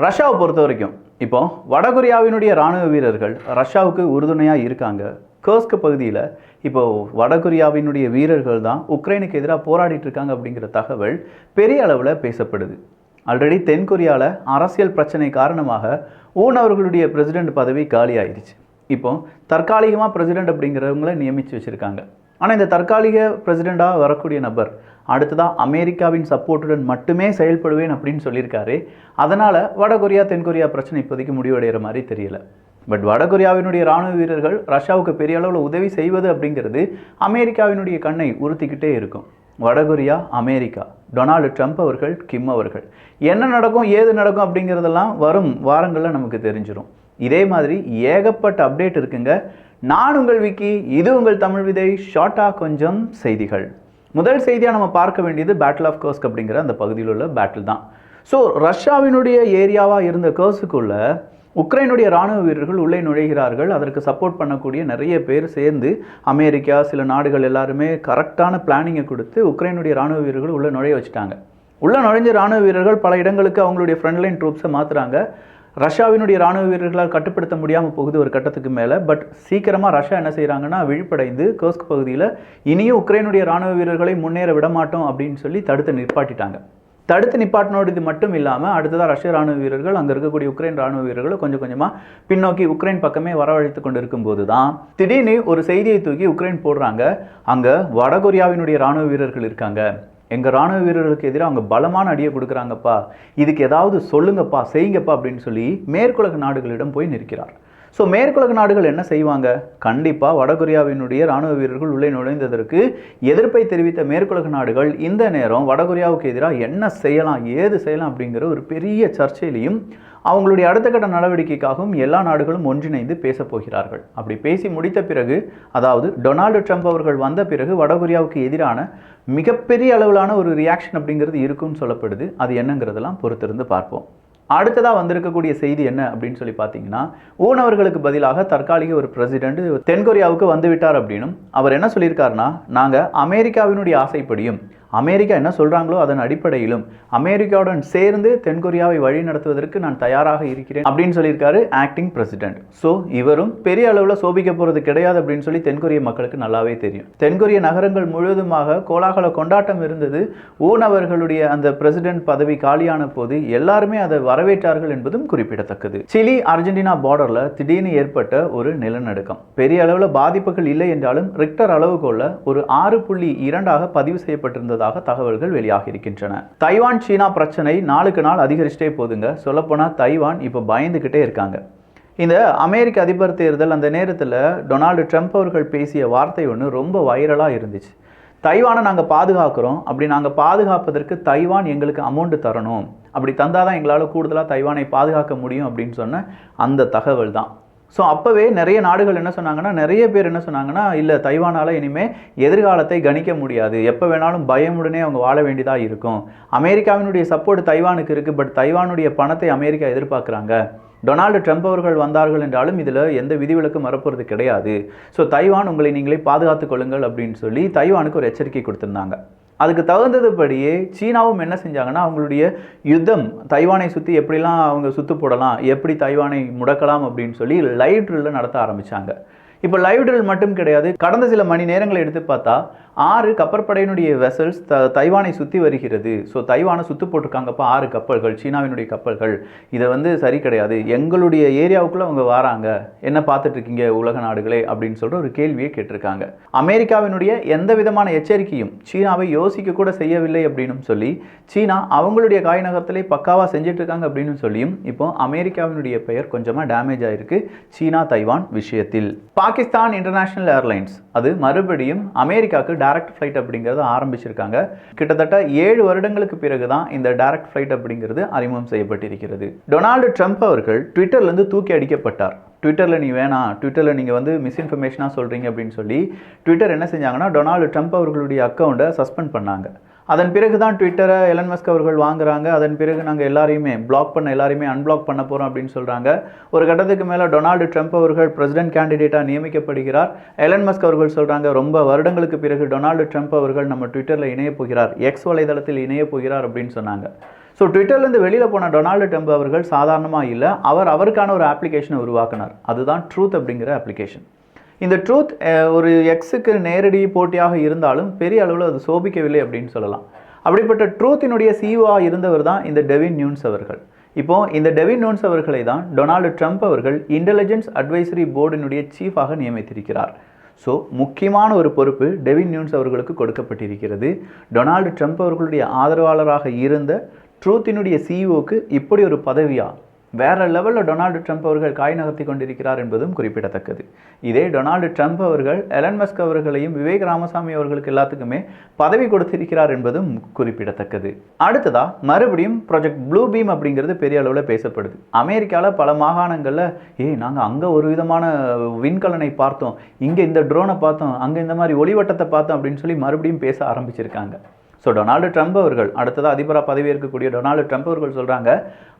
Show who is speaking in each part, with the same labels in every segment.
Speaker 1: ரஷ்யாவை பொறுத்த வரைக்கும் இப்போ வடகொரியாவினுடைய இராணுவ வீரர்கள் ரஷ்யாவுக்கு உறுதுணையாக இருக்காங்க. கர்ஸ்க் பகுதியில் இப்போ வடகொரியாவினுடைய வீரர்கள் தான் உக்ரைனுக்கு எதிராக போராடிட்டு இருக்காங்க அப்படிங்கிற தகவல் பெரிய அளவில் பேசப்படுது. ஆல்ரெடி தென்கொரியாவில் அரசியல் பிரச்சனை காரணமாக ஊன் அவர்களுடைய பிரசிடென்ட் பதவி காலி ஆயிடுச்சு. இப்போ தற்காலிகமாக பிரசிடென்ட் அப்படிங்கிறவங்கள நியமித்து வச்சுருக்காங்க. ஆனால் இந்த தற்காலிக பிரசிடெண்ட்டாக வரக்கூடிய நபர் அடுத்ததாக அமெரிக்காவின் சப்போர்ட்டுடன் மட்டுமே செயல்படுவேன் அப்படின்னு சொல்லியிருக்காரு. அதனால் வடகொரியா தென்கொரியா பிரச்சனை இப்போதைக்கு முடிவடைகிற மாதிரி தெரியல. பட் வடகொரியாவினுடைய இராணுவ வீரர்கள் ரஷ்யாவுக்கு பெரிய அளவில் உதவி செய்வது அப்படிங்கிறது அமெரிக்காவினுடைய கண்ணை உறுத்திக்கிட்டே இருக்கும். வடகொரியா அமெரிக்கா, டொனால்டு ட்ரம்ப் அவர்கள், கிம் அவர்கள், என்ன நடக்கும் ஏது நடக்கும் அப்படிங்கிறதெல்லாம் வரும் வாரங்களில் நமக்கு தெரிஞ்சிடும். இதே மாதிரி ஏகப்பட்ட அப்டேட் இருக்குங்க. நான் உங்கள் விக்கி, இது உங்கள் தமிழ் விதை. ஷார்ட்டாக கொஞ்சம் செய்திகள். முதல் செய்தியாக நம்ம பார்க்க வேண்டியது பேட்டில் ஆஃப் கர்ஸ்க் அப்படிங்கிற அந்த பகுதியில் உள்ள பேட்டில் தான். ஸோ ரஷ்யாவினுடைய ஏரியாவாக இருந்த கர்ஸ்க்குள்ள உக்ரைனுடைய இராணுவ வீரர்கள் உள்ளே நுழைகிறார்கள். அதற்கு சப்போர்ட் பண்ணக்கூடிய நிறைய பேர் சேர்ந்து அமெரிக்கா, சில நாடுகள் எல்லாருமே கரெக்டான பிளானிங்கை கொடுத்து உக்ரைனுடைய இராணுவ வீரர்கள் உள்ளே நுழைய வச்சுட்டாங்க. உள்ளே நுழைஞ்ச இராணுவ வீரர்கள் பல இடங்களுக்கு அவங்களுடைய ஃப்ரண்ட்லைன் ட்ரூப்ஸை மாற்றுறாங்க. ரஷ்யாவினுடைய இராணுவ வீரர்களால் கட்டுப்படுத்த முடியாமல் போகுது ஒரு கட்டத்துக்கு மேலே. பட் சீக்கிரமாக ரஷ்யா என்ன செய்கிறாங்கன்னா விழிப்படைந்து கர்ஸ்க் பகுதியில் இனியும் உக்ரைனுடைய இராணுவ வீரர்களை முன்னேற விடமாட்டோம் அப்படின்னு சொல்லி தடுத்து நிப்பாட்டிட்டாங்க. தடுத்து நிப்பாட்டினோடு இது மட்டும் இல்லாமல் அடுத்ததாக ரஷ்ய இராணுவ வீரர்கள் அங்கே இருக்கக்கூடிய உக்ரைன் இராணுவ வீரர்களை கொஞ்சம் கொஞ்சமாக பின்னோக்கி உக்ரைன் பக்கமே வரவழைத்து கொண்டு இருக்கும்போது தான் திடீர்னு ஒரு செய்தியை தூக்கி உக்ரைன் போடுறாங்க. அங்கே வடகொரியாவினுடைய இராணுவ வீரர்கள் இருக்காங்க, எங்கள் இராணுவ வீரர்களுக்கு எதிராக அவங்க பலமான அடியை கொடுக்குறாங்கப்பா, இதுக்கு ஏதாவது சொல்லுங்கப்பா, செய்யுங்கப்பா அப்படின்னு சொல்லி மேற்குலக நாடுகளிடம் போய் நிற்கிறார். ஸோ மேற்குலக நாடுகள் என்ன செய்வாங்க? கண்டிப்பாக வடகொரியாவினுடைய இராணுவ வீரர்கள் உள்ளே நுழைந்ததற்கு எதிர்ப்பை தெரிவித்த மேற்குலக நாடுகள் இந்த நேரம் வடகொரியாவுக்கு எதிராக என்ன செய்யலாம் ஏது செய்யலாம் அப்படிங்கிற ஒரு பெரிய சர்ச்சையிலையும் அவங்களுடைய அடுத்த கட்ட நடவடிக்கைக்காகவும் எல்லா நாடுகளும் ஒன்றிணைந்து பேசப் போகிறார்கள். அப்படி பேசி முடித்த பிறகு, அதாவது டொனால்டு ட்ரம்ப் அவர்கள் வந்த பிறகு வடகொரியாவுக்கு எதிரான மிகப்பெரிய அளவிலான ஒரு ரியாக்ஷன் அப்படிங்கிறது இருக்குன்னு சொல்லப்படுது. அது என்னங்கிறதெல்லாம் பொறுத்திருந்து பார்ப்போம். அடுத்ததாக வந்திருக்கக்கூடிய செய்தி என்ன அப்படின்னு சொல்லி பார்த்தீங்கன்னா, ஊன் அவர்களுக்கு பதிலாக தற்காலிக ஒரு பிரசிடென்ட் தென்கொரியாவுக்கு வந்துவிட்டார் அப்படின்னும் அவர் என்ன சொல்லியிருக்காருன்னா, நாங்கள் அமெரிக்காவினுடைய ஆசைப்படியும் அமெரிக்கா என்ன சொல்கிறாங்களோ அதன் அடிப்படையிலும் அமெரிக்காவுடன் சேர்ந்து தென்கொரியாவை வழி நடத்துவதற்கு நான் தயாராக இருக்கிறேன் அப்படின்னு சொல்லியிருக்காரு ஆக்டிங் பிரசிடென்ட். ஸோ இவரும் பெரிய அளவில் சோபிக்க போகிறது கிடையாது அப்படின்னு சொல்லி தென்கொரிய மக்களுக்கு நல்லாவே தெரியும். தென்கொரிய நகரங்கள் முழுவதுமாக கோலாகல கொண்டாட்டம் இருந்தது. ஊன் அவர்களுடைய அந்த பிரசிடென்ட் பதவி காலியான போது எல்லாருமே அதை வரவேற்றார்கள் என்பதும் குறிப்பிடத்தக்கது. சிலி அர்ஜென்டினா பார்டரில் திடீர்னு ஏற்பட்ட ஒரு நிலநடுக்கம். பெரிய அளவில் பாதிப்புகள் இல்லை என்றாலும் ரிக்டர் அளவுகோல்ல ஒரு 6.2 பதிவு செய்யப்பட்டிருந்தது தகவல்கள் வெளியாக இருக்கின்றன. தைவான் சீனா பிரச்சனை நாளுக்கு நாள் அதிகரிச்சிட்டே போதுங்க. சொல்லப்போனா தைவான் இப்ப பயந்துகிட்டே இருக்காங்க. இந்த அமெரிக்க அதிபர் தேர்தல் அந்த நேரத்தில் டொனால்டு ட்ரம்ப் அவர்கள் பேசிய வார்த்தை ஒன்று ரொம்ப வைரலாக இருந்துச்சு. தைவானை நாங்கள் பாதுகாக்கிறோம், அப்படி நாங்கள் பாதுகாப்பதற்கு தைவான் எங்களுக்கு அமௌண்ட் தரணும், அப்படி தந்தாதான் எங்களால் கூடுதலாக தைவானை பாதுகாக்க முடியும் அப்படின்னு சொன்ன அந்த தகவல் தான். ஸோ அப்போவே நிறைய நாடுகள் என்ன சொன்னாங்கன்னா, நிறைய பேர் என்ன சொன்னாங்கன்னா, இல்லை தைவானால் இனிமேல் எதிர்காலத்தை கணிக்க முடியாது, எப்போ வேணாலும் பயமுடனே அவங்க வாழ வேண்டியதாக இருக்கும், அமெரிக்காவினுடைய சப்போர்ட் தைவானுக்கு இருக்குது, பட் தைவானுடைய பணத்தை அமெரிக்கா எதிர்பார்க்குறாங்க, டொனால்டு ட்ரம்ப் அவர்கள் வந்தார்கள் என்றாலும் இதில் எந்த விதிவிலக்கும் வரப்போகிறது கிடையாது, ஸோ தைவான் உங்களை நீங்களே பாதுகாத்துக் கொள்ளுங்கள் அப்படின்னு சொல்லி தைவானுக்கு ஒரு எச்சரிக்கை கொடுத்துருந்தாங்க. அதுக்கு தகுந்ததுபடியே சீனாவும் என்ன செஞ்சாங்கன்னா, அவங்களுடைய யுத்தம் தைவானை சுற்றி எப்படிலாம் அவங்க சுத்து போடலாம், எப்படி தைவானை முடக்கலாம் அப்படின்னு சொல்லி லைவ் ட்ரில்ல நடத்த ஆரம்பித்தாங்க. இப்போ லைவ் ட்ரில் மட்டும் கிடையாது, கடந்த சில மணி நேரங்களை எடுத்து பார்த்தா 6 கப்பற்படையினுடைய வெசல்ஸ் தைவானை சுற்றி வருகிறது. ஸோ தைவானை சுற்று போட்டிருக்காங்கப்பா 6 கப்பல்கள், சீனாவினுடைய கப்பல்கள். இதை சரி கிடையாது, எங்களுடைய ஏரியாவுக்குள்ளே அவங்க வராங்க, என்ன பார்த்துட்டு இருக்கீங்க உலக நாடுகளே அப்படின்னு சொல்கிற ஒரு கேள்வியை கேட்டிருக்காங்க. அமெரிக்காவினுடைய எந்த விதமான எச்சரிக்கையும் சீனாவை யோசிக்க கூட செய்யவில்லை அப்படின்னு சொல்லி சீனா அவங்களுடைய காய் நகரத்திலே பக்காவாக செஞ்சுட்டு இருக்காங்க அப்படின்னு சொல்லியும் இப்போ அமெரிக்காவினுடைய பெயர் கொஞ்சமாக டேமேஜ் ஆயிருக்கு சீனா தைவான் விஷயத்தில். பாகிஸ்தான் இன்டர்நேஷனல் ஏர்லைன்ஸ் அது மறுபடியும் அமெரிக்காவுக்கு டைரக்ட் ஃப்ளைட் அப்படிங்கிறது ஆரம்பிச்சிருக்காங்க. கிட்டத்தட்ட 7 வருடங்களுக்கு பிறகு தான் இந்த டைரக்ட் ஃப்ளைட் அப்படிங்கிறது அறிமுகம் செய்யப்பட்டிருக்கிறது. டொனால்டு ட்ரம்ப் அவர்கள் ட்விட்டர்லேருந்து தூக்கி அடிக்கப்பட்டார். ட்விட்டரில் நீ வேணாம், ட்விட்டரில் நீங்கள் மிஸ்இன்ஃபர்மேஷனாக சொல்கிறீங்க அப்படின்னு சொல்லி ட்விட்டர் என்ன செஞ்சாங்கன்னா, டொனால்டு ட்ரம்ப் அவர்களுடைய அக்கௌண்ட்டை சஸ்பெண்ட் பண்ணாங்க. அதன் பிறகு தான் ட்விட்டரை எலன் மஸ்க் அவர்கள் வாங்குறாங்க. அதன் பிறகு நாங்கள் எல்லாரையுமே பிளாக் பண்ண எல்லாரையுமே அன்பிளாக் பண்ண போகிறோம் அப்படின்னு சொல்கிறாங்க. ஒரு கட்டத்துக்கு மேலே டொனால்டு ட்ரம்ப் அவர்கள் பிரசிடென்ட் கேண்டிடேட்டாக நியமிக்கப்படுகிறார். எலன் மஸ்க் அவர்கள் சொல்கிறாங்க, ரொம்ப வருடங்களுக்கு பிறகு டொனால்டு ட்ரம்ப் அவர்கள் நம்ம ட்விட்டரில் இணைய போகிறார், எக்ஸ் வலைதளத்தில் இணைய போகிறார் அப்படின்னு சொன்னாங்க. ஸோ ட்விட்டர்லேருந்து வெளியில் போன டொனால்டு ட்ரம்ப் அவர்கள் சாதாரணமாக இல்லை, அவருக்கான ஒரு அப்ளிகேஷனை உருவாக்கினார். அதுதான் ட்ரூத் அப்படிங்கிற அப்ளிகேஷன். இந்த ட்ரூத் ஒரு எக்ஸுக்கு நேரடி போட்டியாக இருந்தாலும் பெரிய அளவில் அது சோபிக்கவில்லை அப்படின்னு சொல்லலாம். அப்படிப்பட்ட ட்ரூத்தினுடைய சிஇஓவாக இருந்தவர் தான் இந்த டெவின் நியூன்ஸ் அவர்கள். இப்போ இந்த டெவின் நியூன்ஸ் அவர்களை தான் டொனால்டு ட்ரம்ப் அவர்கள் இன்டெலிஜென்ஸ் அட்வைசரி போர்டினுடைய சீஃபாக நியமித்திருக்கிறார். ஸோ முக்கியமான ஒரு பொறுப்பு டெவின் நியூன்ஸ் அவர்களுக்கு கொடுக்கப்பட்டிருக்கிறது. டொனால்டு ட்ரம்ப் அவர்களுடைய ஆதரவாளராக இருந்த ட்ரூத்தினுடைய சிஇஓக்கு இப்படி ஒரு பதவியா வேற லெவலில் டொனால்டு ட்ரம்ப் அவர்கள் காய் நகர்த்தி கொண்டிருக்கிறார் என்பதும் குறிப்பிடத்தக்கது. இதே டொனால்டு ட்ரம்ப் அவர்கள் எலன் மஸ்க் அவர்களையும் விவேக் ராமசாமி அவர்களுக்கு எல்லாத்துக்குமே பதவி கொடுத்திருக்கிறார் என்பதும் குறிப்பிடத்தக்கது. அடுத்ததா மறுபடியும் ப்ராஜெக்ட் ப்ளூ பீம் அப்படிங்கிறது பெரிய அளவில் பேசப்படுது. அமெரிக்காவில் பல மாகாணங்களில் நாங்கள் அங்கே ஒரு விதமான விண்கலனை பார்த்தோம், இங்கே இந்த ட்ரோனை பார்த்தோம், அங்கே இந்த மாதிரி ஒளிவட்டத்தை பார்த்தோம் அப்படின்னு சொல்லி மறுபடியும் பேச ஆரம்பிச்சிருக்காங்க. ஸோ டொனால்டு ட்ரம்ப் அவர்கள் அடுத்ததாக அதிபராக பதவி இருக்கக்கூடிய டொனால்டு ட்ரம்ப் அவர்கள் சொல்கிறாங்க,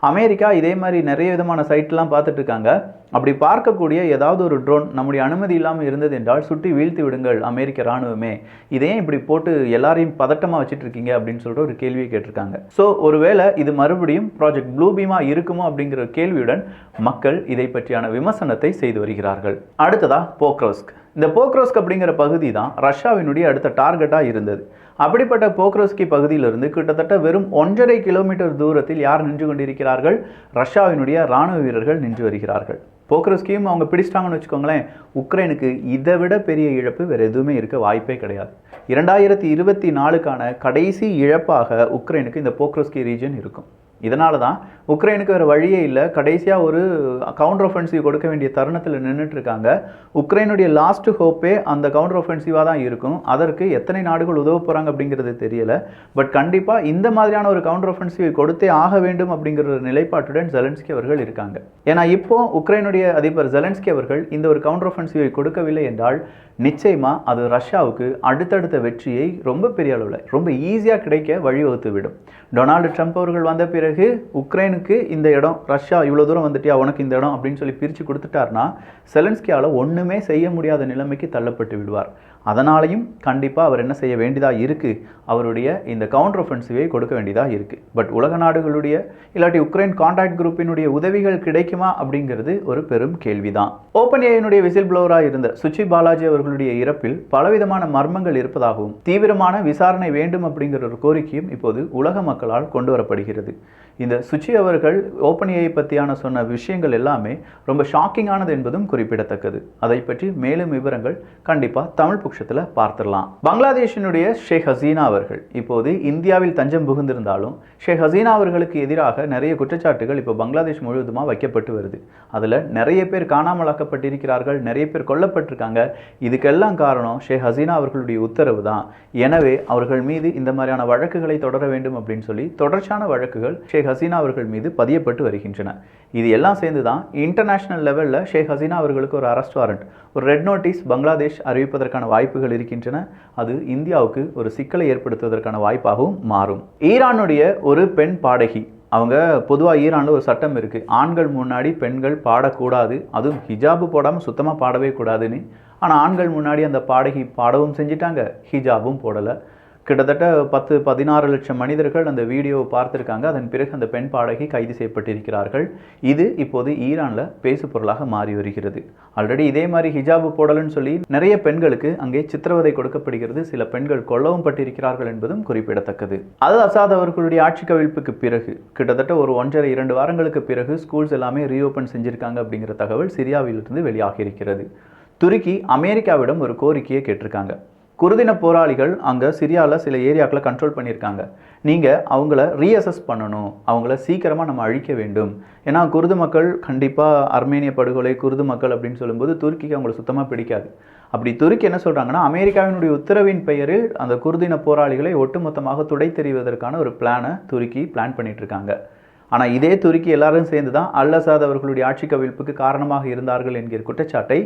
Speaker 1: அமெரிக்கா இதே மாதிரி நிறைய விதமான சைட்லாம் பார்த்துட்டு இருக்காங்க, அப்படி பார்க்கக்கூடிய ஏதாவது ஒரு ட்ரோன் நம்முடைய அனுமதி இல்லாமல் இருந்தது என்றால் சுட்டி வீழ்த்தி விடுங்கள் அமெரிக்க இராணுவமே, இதையும் இப்படி போட்டு எல்லாரையும் பதட்டமாக வச்சுட்டு இருக்கீங்க அப்படின்னு சொல்லிட்டு ஒரு கேள்வியை கேட்டிருக்காங்க. ஸோ ஒருவேளை இது மறுபடியும் ப்ராஜெக்ட் ப்ளூ பீமா இருக்குமோ அப்படிங்கிற கேள்வியுடன் மக்கள் இதை பற்றியான விமர்சனத்தை செய்து வருகிறார்கள். அடுத்ததா போக்ரோஸ்க். இந்த போக்ரோஸ்க் அப்படிங்கிற பகுதி தான் ரஷ்யாவினுடைய அடுத்த டார்கெட்டாக இருந்தது. அப்படிப்பட்ட போக்ரோஸ்கி பகுதியிலிருந்து கிட்டத்தட்ட வெறும் 1.5 கிலோமீட்டர் தூரத்தில் யார் நின்று கொண்டிருக்கிறார்கள்? ரஷ்யாவினுடைய இராணுவ வீரர்கள் நின்று வருகிறார்கள். போக்ரோஸ்கியும் அவங்க பிடிச்சிட்டாங்கன்னு வச்சுக்கோங்களேன், உக்ரைனுக்கு இதை விட பெரிய இழப்பு வேறு எதுவுமே இருக்க வாய்ப்பே கிடையாது. 2024க்கான கடைசி இழப்பாக உக்ரைனுக்கு இந்த போக்ரோஸ்கி ரீஜன் இருக்கும். இதனால தான் உக்ரைனுக்கு வேறு வழியே இல்லை, கடைசியாக ஒரு கவுண்டர் ஒஃபென்சிவ் கொடுக்க வேண்டிய தருணத்தில் நின்றுட்டு இருக்காங்க. உக்ரைனுடைய லாஸ்ட் ஹோப்பே அந்த கவுண்டர் ஒஃபென்சிவாக தான் இருக்கும். அதற்கு எத்தனை நாடுகள் உதவ போகிறாங்க அப்படிங்கிறது தெரியல. பட் கண்டிப்பாக இந்த மாதிரியான ஒரு கவுண்டர் ஒஃபென்சிவை கொடுத்தே ஆக வேண்டும் அப்படிங்கிற ஒரு நிலைப்பாட்டுடன் ஜெலன்ஸ்கி அவர்கள் இருக்காங்க. ஏன்னா இப்போ உக்ரைனுடைய அதிபர் ஜெலன்ஸ்கி அவர்கள் இந்த ஒரு கவுண்டர் ஒஃபென்சிவை கொடுக்கவில்லை என்றால் நிச்சயமாக அது ரஷ்யாவுக்கு அடுத்தடுத்த வெற்றியை ரொம்ப பெரிய அளவில் ரொம்ப ஈஸியாக கிடைக்க வழிவகுத்து விடும். டொனால்டு ட்ரம்ப் அவர்கள் வந்த பிறகு உக்ரைனுக்கு இந்த இடம், ரஷ்யா இவ்வளோ தூரம் வந்துட்டியா உனக்கு இந்த இடம் அப்படின்னு சொல்லி பிரித்து கொடுத்துட்டார்னா செலன்ஸ்கியால் ஒன்றுமே செய்ய முடியாத நிலைமைக்கு தள்ளப்பட்டு விடுவார். அதனாலையும் கண்டிப்பாக அவர் என்ன செய்ய வேண்டியதாக இருக்குது, அவருடைய இந்த கவுண்டர் ஒஃபென்சிவை கொடுக்க வேண்டியதாக இருக்குது. பட் உலக நாடுகளுடைய இல்லாட்டி உக்ரைன் கான்டாக்ட் குரூப்பினுடைய உதவிகள் கிடைக்குமா அப்படிங்கிறது ஒரு பெரும் கேள்விதான். ஓப்பன் ஏஐனுடைய விசில் ப்ளோவராக இருந்த சுச்சி பாலாஜி அவர்களுடைய இறப்பில் பலவிதமான மர்மங்கள் இருப்பதாகவும் தீவிரமான விசாரணை வேண்டும் அப்படிங்கிற ஒரு கோரிக்கையும் இப்போது உலக மக்களால் கொண்டு வரப்படுகிறது. இந்த சுச்சி அவர்கள் ஓப்பன் ஏஐ பற்றியான சொன்ன விஷயங்கள் எல்லாமே ரொம்ப ஷாக்கிங்கானது என்பதும் குறிப்பிடத்தக்கது. அதை பற்றி மேலும் விவரங்கள் கண்டிப்பாக தமிழ் பட்சத்தில் பார்த்துடலாம். பங்களாதேஷினுடைய ஷேக் ஹசீனா அவர்கள் இப்போது இந்தியாவில் தஞ்சம் புகுந்திருந்தாலும் ஷேக் ஹசீனா அவர்களுக்கு எதிராக நிறைய குற்றச்சாட்டுகள் இப்போ பங்களாதேஷ் முழுவதுமாக வைக்கப்பட்டு வருது. அதில் நிறைய பேர் காணாமலாக்கப்பட்டிருக்கிறார்கள், நிறைய பேர் கொல்லப்பட்டிருக்காங்க. இதுக்கெல்லாம் காரணம் ஷேக் ஹசீனா அவர்களுடைய உத்தரவு தான். எனவே அவர்கள் மீது இந்த மாதிரியான வழக்குகளை தொடர வேண்டும் அப்படின்னு சொல்லி தொடர்ச்சியான வழக்குகள் ஷேக் ஹசீனா அவர்கள் மீது பதியப்பட்டு வருகின்றன. இது எல்லாம் சேர்ந்து தான் இன்டர்நேஷனல் லெவலில் ஷேக் ஹசீனா அவர்களுக்கு ஒரு அரெஸ்ட் வாரண்ட், ஒரு ரெட் நோட்டீஸ் பங்களாதேஷ் அறிவிப்பதற்கான வாய்ப்புகள் இருக்கின்றன. அது இந்தியாவுக்கு ஒரு சிக்கலை ஏற்படுத்துவதற்கான வாய்ப்பாகவும் மாறும். ஈரானுடைய ஒரு பெண் பாடகி, அவங்க பொதுவாக ஈரானில் ஒரு சட்டம் இருக்குது, ஆண்கள் முன்னாடி பெண்கள் பாடக்கூடாது, அதுவும் ஹிஜாபு போடாமல் சுத்தமாக பாடவே கூடாதுன்னு. ஆனால் ஆண்கள் முன்னாடி அந்த பாடகி பாடவும் செஞ்சிட்டாங்க, ஹிஜாபும் போடலை. கிட்டத்தட்ட 10-16 லட்சம் மனிதர்கள் அந்த வீடியோவை பார்த்துருக்காங்க. அதன் பிறகு அந்த பெண் பாடகி கைது செய்யப்பட்டிருக்கிறார்கள். இது இப்போது ஈரானில் பேசு பொருளாக மாறி வருகிறது. ஆல்ரெடி இதே மாதிரி ஹிஜாபு போடலன்னு சொல்லி நிறைய பெண்களுக்கு அங்கே சித்திரவதை கொடுக்கப்படுகிறது. சில பெண்கள் கொல்லவும் பட்டிருக்கிறார்கள் என்பதும் குறிப்பிடத்தக்கது. அது அசாத் அவர்களுடைய ஆட்சி கவிழ்ப்புக்கு பிறகு கிட்டத்தட்ட ஒரு 1.5-2 வாரங்களுக்கு பிறகு ஸ்கூல்ஸ் எல்லாமே ரீஓப்பன் செஞ்சிருக்காங்க அப்படிங்கிற தகவல் சிரியாவிலிருந்து வெளியாகி இருக்கிறது. துருக்கி அமெரிக்காவிடம் ஒரு கோரிக்கையை கேட்டிருக்காங்க. குர்தின போராளிகள் அங்கே சிரியாவில் சில ஏரியாக்களை கண்ட்ரோல் பண்ணியிருக்காங்க, நீங்கள் அவங்கள ரீஅசஸ் பண்ணணும், அவங்கள சீக்கிரமாக நம்ம அழிக்க வேண்டும். ஏன்னா குர்து மக்கள் கண்டிப்பாக அர்மேனிய படுகொலை, குர்து மக்கள் அப்படின்னு சொல்லும்போது துருக்கிக்கு அவங்கள சுத்தமாக பிடிக்காது. அப்படி துருக்கி என்ன சொல்கிறாங்கன்னா, அமெரிக்காவினுடைய உத்தரவின் பெயரில் அந்த குர்தின போராளிகளை ஒட்டுமொத்தமாக துடை தெரிவதற்கான ஒரு பிளானை துருக்கி பிளான் பண்ணிட்டு இருக்காங்க. ஆனால் இதே துருக்கி எல்லாரும் சேர்ந்து தான் அல் அசாத் அவர்களுடைய ஆட்சி கவிழ்ப்புக்கு காரணமாக இருந்தார்கள் என்கிற குற்றச்சாட்டை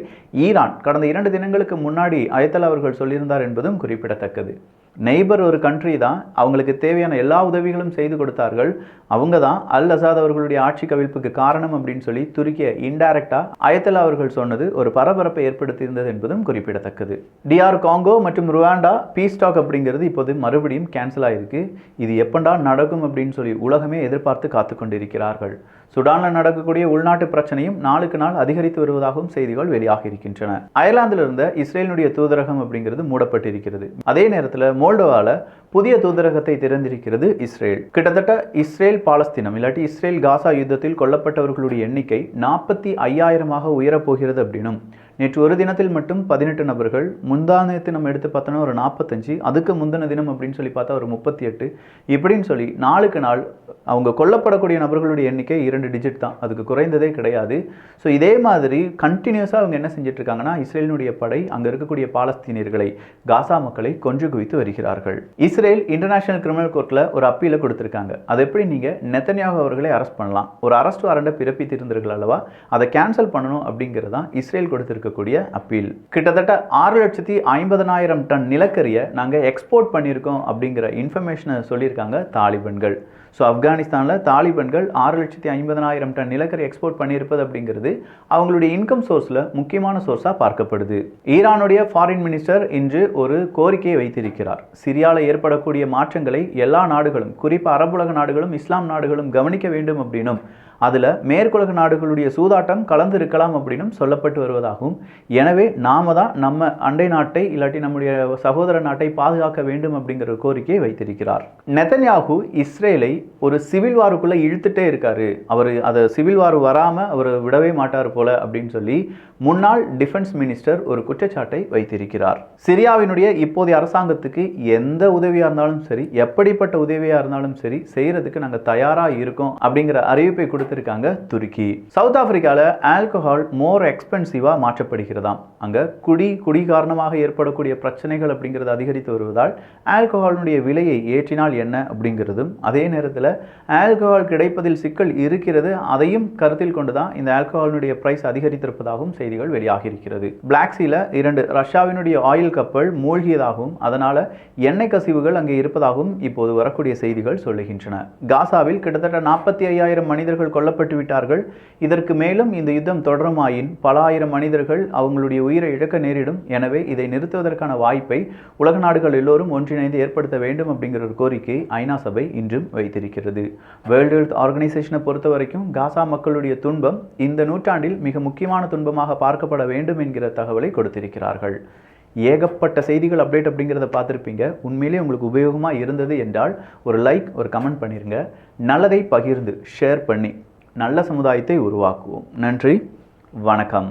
Speaker 1: ஈரான் கடந்த 2 தினங்களுக்கு முன்னாடி அயத்தல்லா அவர்கள் சொல்லியிருந்தார் என்பதும் குறிப்பிடத்தக்கது. நெய்பர் ஒரு கண்ட்ரி தான், அவங்களுக்கு தேவையான எல்லா உதவிகளும் செய்து கொடுத்தார்கள், அவங்க தான் அல் அசாத் அவர்களுடைய ஆட்சி கவிழ்ப்புக்கு காரணம் அப்படின்னு சொல்லி துருக்கிய இன்டைரக்டா அயத்தல்லா அவர்கள் சொன்னது ஒரு பரபரப்பை ஏற்படுத்தியிருந்தது என்பதும் குறிப்பிடத்தக்கது. DR காங்கோ மற்றும் ருவாண்டா பீஸ் டாக் அப்படிங்கிறது இப்போது மறுபடியும் கேன்சல் ஆயிருக்கு. இது எப்பண்டா நடக்கும் அப்படின்னு சொல்லி உலகமே எதிர்பார்த்து காத்து கொண்டிருக்கிறார்கள். சுடானில் நடக்கக்கூடிய உள்நாட்டு பிரச்சனையும் நாளுக்கு நாள் அதிகரித்து வருவதாகவும் செய்திகள் வெளியாகி இருக்கின்றன. அயர்லாந்தில் இருந்த இஸ்ரேலினுடைய தூதரகம் அப்படிங்கிறது மூடப்பட்டிருக்கிறது. அதே நேரத்தில் மோல்டோவால புதிய தூதரகத்தை திறந்திருக்கிறது இஸ்ரேல். கிட்டத்தட்ட இஸ்ரேல் பாலஸ்தீனம் இல்லாட்டி இஸ்ரேல் காசா யுத்தத்தில் கொல்லப்பட்டவர்களுடைய எண்ணிக்கை 45,000 உயரப்போகிறது அப்படின்னும், நேற்று ஒரு தினத்தில் மட்டும் 18 நபர்கள், முந்தானத்து நம்ம எடுத்து பார்த்தோன்னா ஒரு 45, அதுக்கு முந்தின தினம் அப்படின்னு சொல்லி பார்த்தா ஒரு 38, இப்படின்னு சொல்லி நாளுக்கு நாள் அவங்க கொல்லப்படக்கூடிய நபர்களுடைய எண்ணிக்கை 2 டிஜிட் தான், அதுக்கு குறைந்ததே கிடையாது. ஸோ இதே மாதிரி கண்டினியூஸாக அவங்க என்ன செஞ்சுட்டு இருக்காங்கன்னா, இஸ்ரேலினுடைய படை அங்கே இருக்கக்கூடிய பாலஸ்தீனியர்களை, காசா மக்களை கொன்று குவித்து வருகிறார்கள். இஸ்ரேல் இன்டர்நேஷனல் கிரிமினல் கோர்ட்டில் ஒரு அப்பீலை கொடுத்துருக்காங்க. அது எப்படி நீங்கள் நெத்தன்யாகு அவர்களை அரெஸ்ட் பண்ணலாம், ஒரு அரெஸ்ட் வாரண்டை பிறப்பித்திருந்தீர்கள் அல்லவா, அதை கேன்சல் பண்ணணும் அப்படிங்கிறது தான் இஸ்ரேல் கொடுத்திருக்க அப்பீல். கிட்டத்தட்ட 6,50,000 டன் நிலக்கரியை நாங்கள் எக்ஸ்போர்ட் பண்ணியிருக்கோம் அப்படிங்கிற இன்ஃபர்மேஷனை சொல்லியிருக்காங்க தாலிபன்கள். ஸோ ஆப்கானிஸ்தானில் தாலிபன்கள் 6,50,000 டன் நிலக்கரி எக்ஸ்போர்ட் பண்ணியிருப்பது அப்படிங்கிறது அவங்களுடைய இன்கம் சோர்ஸில் முக்கியமான சோர்ஸாக பார்க்கப்படுது. ஈரானுடைய ஃபாரின் மினிஸ்டர் இன்று ஒரு கோரிக்கையை வைத்திருக்கிறார். சிரியாவில் ஏற்படக்கூடிய மாற்றங்களை எல்லா நாடுகளும், குறிப்பாக அரபுலக நாடுகளும் இஸ்லாம் நாடுகளும் கவனிக்க வேண்டும் அப்படின்னும், அதில் மேற்குலக நாடுகளுடைய சூதாட்டம் கலந்து இருக்கலாம் அப்படின்னும் சொல்லப்பட்டு வருவதாகவும், எனவே நாம தான் நம்ம அண்டை நாட்டை இல்லாட்டி நம்முடைய சகோதர நாட்டை பாதுகாக்க வேண்டும் அப்படிங்கிற கோரிக்கையை வைத்திருக்கிறார். நெத்தன்யாகு இஸ்ரேலை ஒரு சிவில் வாருக்குள்ளே இழுத்துட்டே இருக்காரு, அவர் அதை சிவில் வார் வராமல் அவர் விடவே மாட்டார் போல அப்படின்னு சொல்லி முன்னாள் டிஃபென்ஸ் மினிஸ்டர் ஒரு குற்றச்சாட்டை வைத்திருக்கிறார். சிரியாவினுடைய இப்போதைய அரசாங்கத்துக்கு எந்த உதவியாக இருந்தாலும் சரி, எப்படிப்பட்ட உதவியாக இருந்தாலும் சரி, செய்யறதுக்கு நாங்கள் தயாராக இருக்கோம் அப்படிங்கிற அறிவிப்பை கொடுத்திருக்காங்க துருக்கி. சவுத் ஆப்பிரிக்காவில் ஆல்கஹால் மோர் எக்ஸ்பென்சிவா மாற்றப்படுகிறதாம். அங்கே குடி காரணமாக ஏற்படக்கூடிய பிரச்சனைகள் அப்படிங்கிறது அதிகரித்து வருவதால் ஆல்கஹாலுடைய விலையை ஏற்றினால் என்ன அப்படிங்கிறதும், அதே நேரத்தில் ஆல்கஹால் கிடைப்பதில் சிக்கல் இருக்கிறது, அதையும் கருத்தில் கொண்டுதான் இந்த ஆல்கஹாலுடைய பிரைஸ் அதிகரித்திருப்பதாகவும் செய்திகள் வெளியாகி இருக்கிறது. பிளாக் சீல 2 ரஷ்யாவினுடைய ஆயில் கப்பல் மூழ்கியதாகவும், அதனால எண்ணெய் கசிவுகள் அங்கே இருப்பதாகவும் இப்போது வரக்கூடிய செய்திகள் சொல்லுகின்றன. காசாவில் கிட்டத்தட்ட 45,000 மனிதர்கள் கொல்லப்பட்டு விட்டார்கள். இதற்கு மேலும் இந்த யுத்தம் தொடருமாயின் பல ஆயிரம் மனிதர்கள் அவங்களுடைய உயிரை இழக்க நேரிடும். எனவே இதை நிறுத்துவதற்கான வாய்ப்பை உலக நாடுகள் எல்லோரும் ஒன்றிணைந்து ஏற்படுத்த வேண்டும் அப்படிங்கிற ஒரு கோரிக்கை ஐநா சபை இன்றும் வைத்திருக்கிறது. வேர்ல்டு ஹெல்த் ஆர்கனைசேஷனை பொறுத்த வரைக்கும் காசா மக்களுடைய துன்பம் இந்த நூற்றாண்டில் மிக முக்கியமான துன்பமாக பார்க்கப்பட வேண்டும் என்கிற தகவலை கொடுத்திருக்கிறார்கள். ஏகப்பட்ட செய்திகள் அப்டேட் அப்படிங்கிறத பார்த்துருப்பீங்க. உண்மையிலே உங்களுக்கு உபயோகமாக இருந்தது என்றால் ஒரு லைக், ஒரு கமெண்ட் பண்ணிருங்க. நல்லதை பகிர்ந்து ஷேர் பண்ணி நல்ல சமுதாயத்தை உருவாக்குவோம். நன்றி, வணக்கம்.